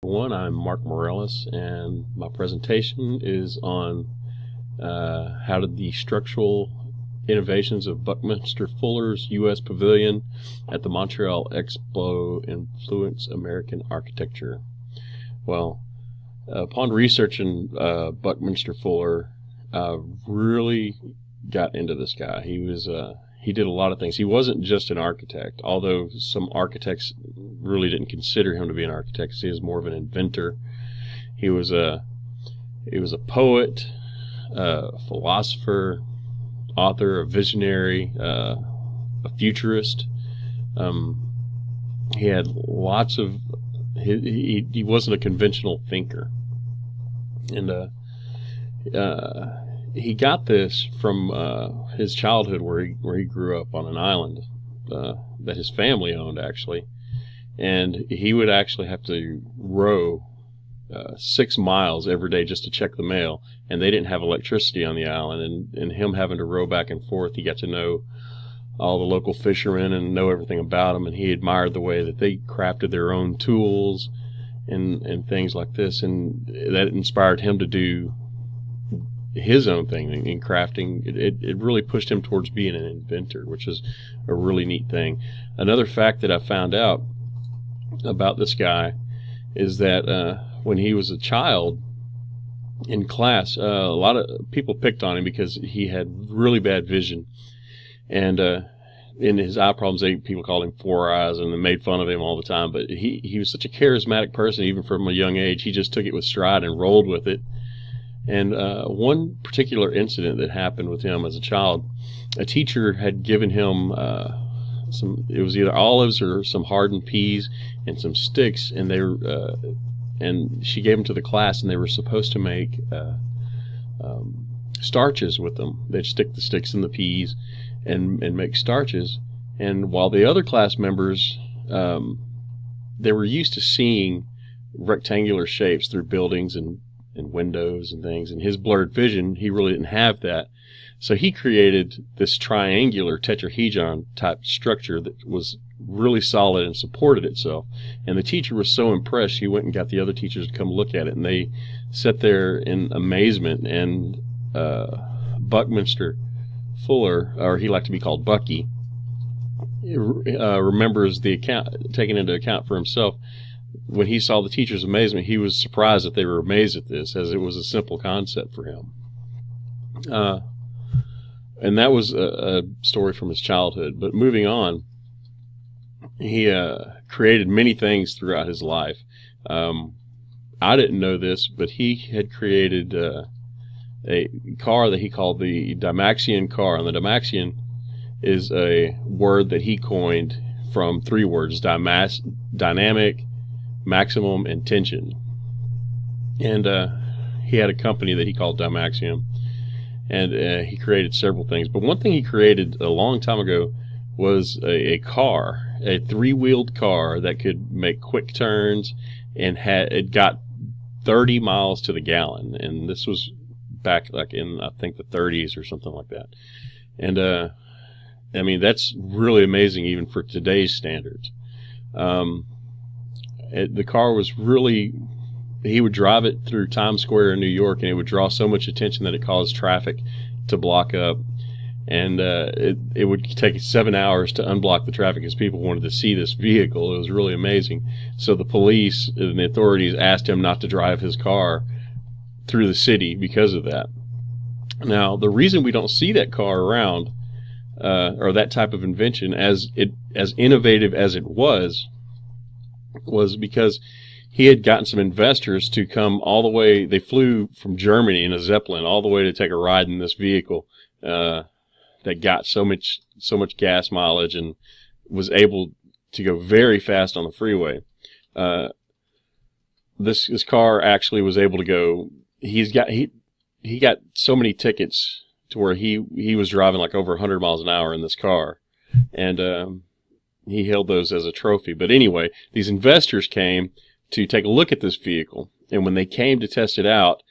everyone. I'm Mark Morellis, and my presentation is on how did the structural innovations of Buckminster Fuller's U.S. Pavilion at the Montreal Expo influence American architecture. Well, upon researching Buckminster Fuller, really got into this guy. He did a lot of things. He wasn't just an architect, although some architects really didn't consider him to be an architect. He was more of an inventor. He was a poet, a philosopher, author, a visionary, a futurist. He had lots of. He wasn't a conventional thinker, and he got this from his childhood, where he grew up on an island that his family owned, actually, and he would actually have to row 6 miles every day just to check the mail, and they didn't have electricity on the island, and him having to row back and forth, he got to know all the local fishermen and know everything about them, and he admired the way that they crafted their own tools and things like this, and that inspired him to do his own thing in crafting. It really pushed him towards being an inventor, which is a really neat thing. Another fact that I found out about this guy is that when he was a child in class, a lot of people picked on him because he had really bad vision, and in his eye problems, people called him Four Eyes, and they made fun of him all the time. But he was such a charismatic person, even from a young age. He just took it with stride and rolled with it. And one particular incident that happened with him as a child, a teacher had given him it was either olives or some hardened peas and some sticks, and and she gave them to the class, and they were supposed to make starches with them. They'd stick the sticks in the peas and make starches. And while the other class members, they were used to seeing rectangular shapes through buildings and windows and things, and his blurred vision, he really didn't have that. So he created this triangular tetrahedron type structure that was really solid and supported itself. And the teacher was so impressed, he went and got the other teachers to come look at it, and they sat there in amazement. And Buckminster Fuller, or he liked to be called Bucky, remembers the account, taking into account for himself, when he saw the teacher's amazement, he was surprised that they were amazed at this, as it was a simple concept for him. And that was a story from his childhood. But moving on, he created many things throughout his life. I didn't know this, but he had created a car that he called the Dymaxion car. And the Dymaxion is a word that he coined from 3 words: dynamic, maximum, and tension. And he had a company that he called Dymaxion, and he created several things. But one thing he created a long time ago was a car, a 3-wheeled car that could make quick turns, and it got 30 miles to the gallon. And this was back like in, I think, the 30s or something like that. And I mean, that's really amazing even for today's standards. The car was really, he would drive it through Times Square in New York, and it would draw so much attention that it caused traffic to block up. And it would take 7 hours to unblock the traffic because people wanted to see this vehicle. It was really amazing. So the police and the authorities asked him not to drive his car through the city because of that. Now, the reason we don't see that car around, or that type of invention, as innovative as it was because he had gotten some investors to come all the way. They flew from Germany in a Zeppelin all the way to take a ride in this vehicle that got so much gas mileage and was able to go very fast on the freeway. This car actually was able to go. He got so many tickets to where he was driving like over 100 miles an hour in this car, and he held those as a trophy. But anyway, these investors came to take a look at this vehicle, and when they came to test it out,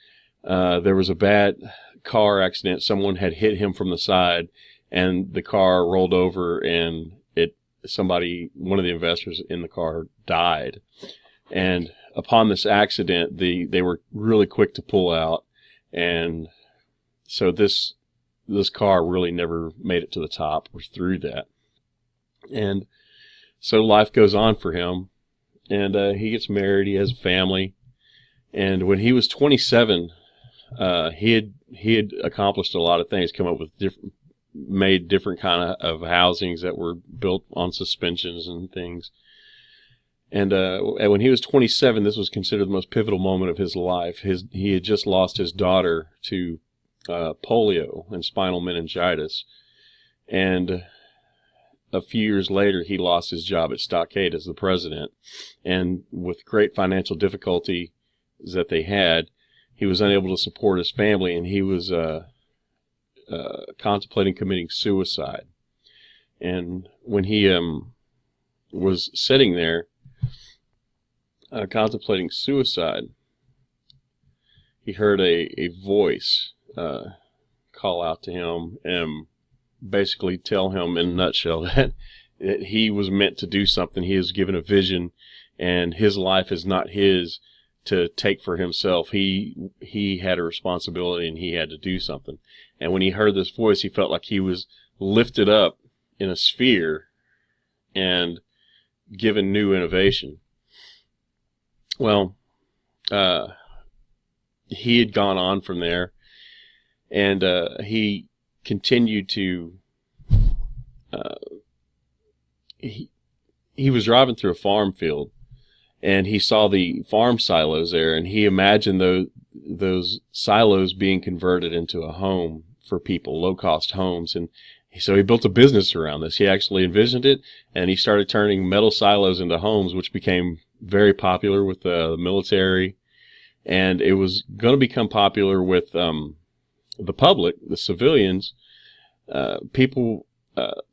there was a bad car accident. Someone had hit him from the side, and the car rolled over, and one of the investors in the car died. And upon this accident, they were really quick to pull out, and so this car really never made it to the top or through that. And so life goes on for him, and he gets married, he has a family, and when he was 27, he had accomplished a lot of things, come up with made different kind of housings that were built on suspensions and things. And when he was 27, this was considered the most pivotal moment of his life. He had just lost his daughter to polio and spinal meningitis, and a few years later, he lost his job at Stockade as the president, and with great financial difficulty that they had, he was unable to support his family, and he was contemplating committing suicide. And when he was sitting there contemplating suicide, he heard a voice call out to him and basically tell him in a nutshell that he was meant to do something. He was given a vision, and his life is not his to take for himself. He had a responsibility, and he had to do something. And when he heard this voice, he felt like he was lifted up in a sphere and given new innovation. Well, he had gone on from there, and he continued to he was driving through a farm field, and he saw the farm silos there, and he imagined those silos being converted into a home for people, low-cost homes. And so he built a business around this. He actually envisioned it, and he started turning metal silos into homes, which became very popular with the military, and it was going to become popular with the public, the civilians. People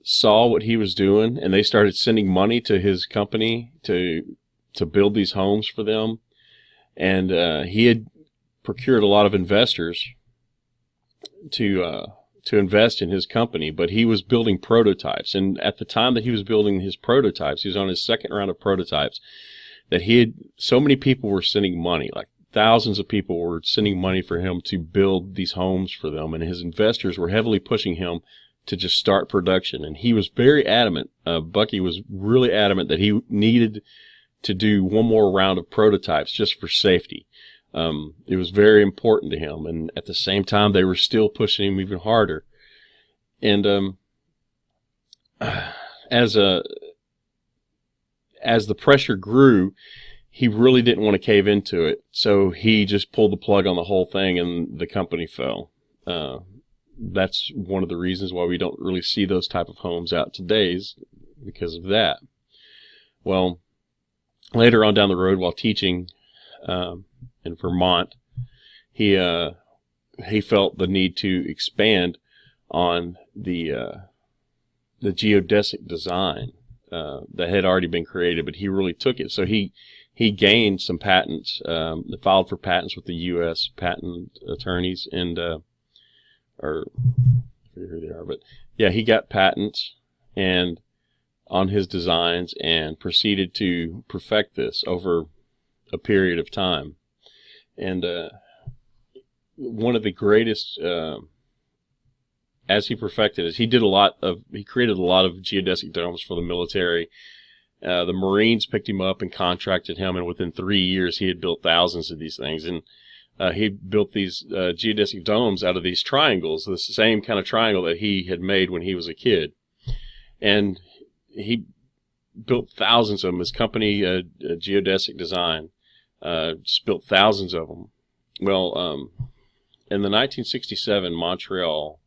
saw what he was doing, and they started sending money to his company to build these homes for them. And he had procured a lot of investors to invest in his company, but he was building prototypes. And at the time that he was building his prototypes, he was on his second round of prototypes, that so many people were sending money, like thousands of people were sending money for him to build these homes for them, and his investors were heavily pushing him to just start production. And he was very adamant. Bucky was really adamant that he needed to do one more round of prototypes just for safety. It was very important to him, and at the same time, they were still pushing him even harder. And as the pressure grew, he really didn't want to cave into it, so he just pulled the plug on the whole thing, and the company fell. That's one of the reasons why we don't really see those type of homes out today, because of that. Well, later on down the road, while teaching in Vermont, he felt the need to expand on the geodesic design that had already been created, but he really took it. So he gained some patents, filed for patents with the U.S. patent attorneys, and or I forget who they are, but yeah, he got patents and on his designs and proceeded to perfect this over a period of time. And one of the greatest, as he perfected it, he created a lot of geodesic domes for the military. The Marines picked him up and contracted him, and within 3 years he had built thousands of these things. And he built these geodesic domes out of these triangles, the same kind of triangle that he had made when he was a kid. And he built thousands of them. His company, Geodesic Design, just built thousands of them. Well, in the 1967 Montreal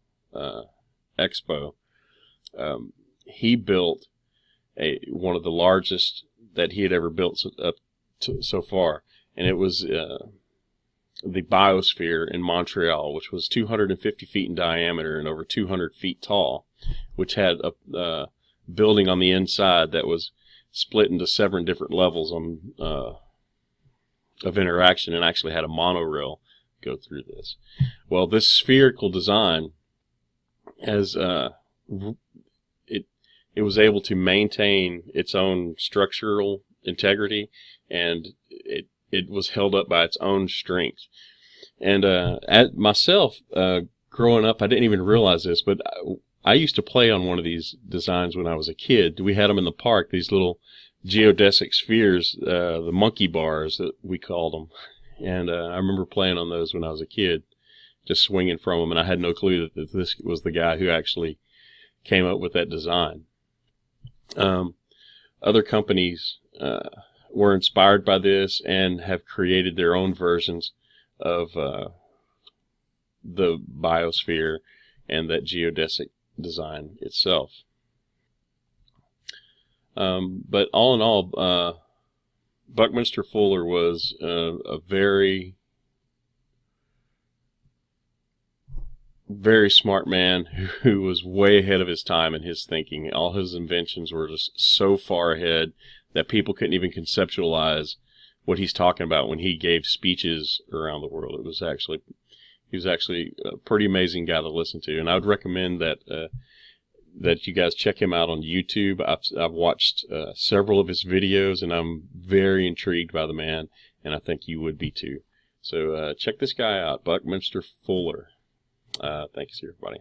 Expo, he built one of the largest that he had ever built so far, and it was the Biosphere in Montreal, which was 250 feet in diameter and over 200 feet tall, which had a building on the inside that was split into 7 different levels of interaction, and actually had a monorail go through this. Well, this spherical design has it was able to maintain its own structural integrity, and it was held up by its own strength. And myself, growing up, I didn't even realize this, but I used to play on one of these designs when I was a kid. We had them in the park, these little geodesic spheres, the monkey bars that we called them. And I remember playing on those when I was a kid, just swinging from them, and I had no clue that this was the guy who actually came up with that design. Other companies were inspired by this and have created their own versions of the biosphere and that geodesic design itself. But all in all, Buckminster Fuller was a very, very smart man who was way ahead of his time in his thinking. All his inventions were just so far ahead that people couldn't even conceptualize what he's talking about when he gave speeches around the world. He was actually a pretty amazing guy to listen to, and I would recommend that that you guys check him out on YouTube. I've watched several of his videos, and I'm very intrigued by the man, and I think you would be too. So check this guy out, Buckminster Fuller. Thanks, everybody.